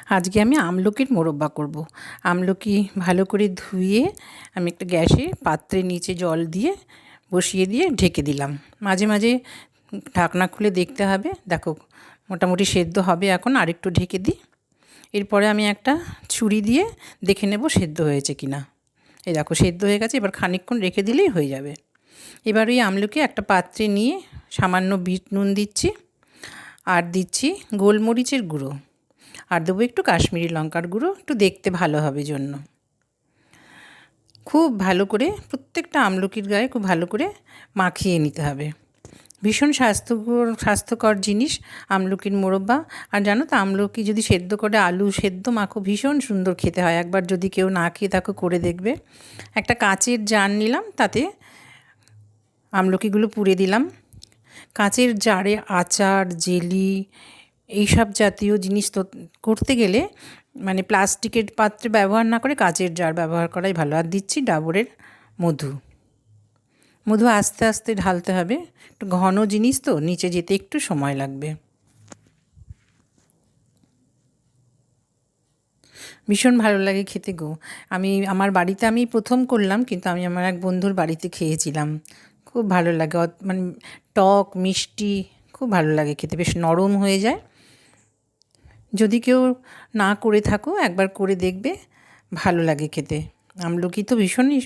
আজকে আমি আমলকির মোরব্বা করব। আমলকি ভালো করে ধুয়ে আমি একটা গ্যাসে পাত্রে নিচে জল দিয়ে বসিয়ে দিয়ে ঢেকে দিলাম। মাঝে মাঝে ঢাকনা খুলে দেখতে হবে। দেখো মোটামুটি সেদ্ধ হবে, এখন আরেকটু ঢেকে দিই। এরপরে আমি একটা ছুরি দিয়ে দেখে নেব সেদ্ধ হয়েছে কি না। এই দেখো সেদ্ধ হয়ে গেছে, এবার খানিকক্ষণ রেখে দিলেই হয়ে যাবে। এবার ওই আমলকি একটা পাত্রে নিয়ে সামান্য বিট নুন দিচ্ছি, আর দিচ্ছি গোলমরিচের গুঁড়ো, আর দেবো একটু কাশ্মীরি লঙ্কার গুঁড়ো, একটু দেখতে ভালো হবে জন্য। খুব ভালো করে প্রত্যেকটা আমলকির গায়ে খুব ভালো করে মাখিয়ে নিতে হবে। ভীষণ স্বাস্থ্যকর জিনিস আমলকির মোরব্বা। আর জানো তো, আমলকি যদি সেদ্ধ করে আলু সেদ্ধ মাখো, ভীষণ সুন্দর খেতে হয়। একবার যদি কেউ না খেয়ে থাকো করে দেখবে। একটা কাঁচের জার নিলাম, তাতে আমলকিগুলো পুড়ে দিলাম। কাঁচের জারে আচার, জেলি এইসব জাতীয় জিনিস তো করতে গেলে মানে প্লাস্টিকের পাত্রে ব্যবহার না করে কাঁচের জার ব্যবহার করাই ভালো। আর দিচ্ছি ডাবরের মধু। মধু আস্তে আস্তে ঢালতে হবে, একটু ঘন জিনিস তো নিচে যেতে একটু সময় লাগবে। ভীষণ ভালো লাগে খেতে গো। আমার বাড়িতে আমি প্রথম করলাম, কিন্তু আমি আমার এক বন্ধুর বাড়িতে খেয়েছিলাম। খুব ভালো লাগে, মানে টক মিষ্টি, খুব ভালো লাগে খেতে, বেশ নরম হয়ে যায়। যদি কেউ না করে থাকো একবার করে দেখবে, ভালো লাগে খেতে। আমলকি তো ভীষণই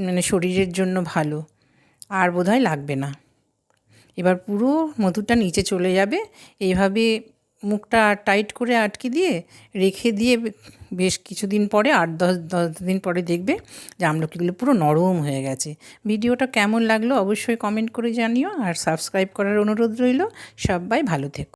মানে শরীরের জন্য ভালো, আর বোধহয় লাগবে না। এবার পুরো মধুটা নিচে চলে যাবে। এইভাবে মুখটা টাইট করে আটকে দিয়ে রেখে দিয়ে বেশ কিছুদিন পরে 8-10 দিন পরে দেখবে যে আমলকিগুলো পুরো নরম হয়ে গেছে। ভিডিওটা কেমন লাগলো অবশ্যই কমেন্ট করে জানিও, আর সাবস্ক্রাইব করার অনুরোধ রইল। সবাই ভালো থেকো।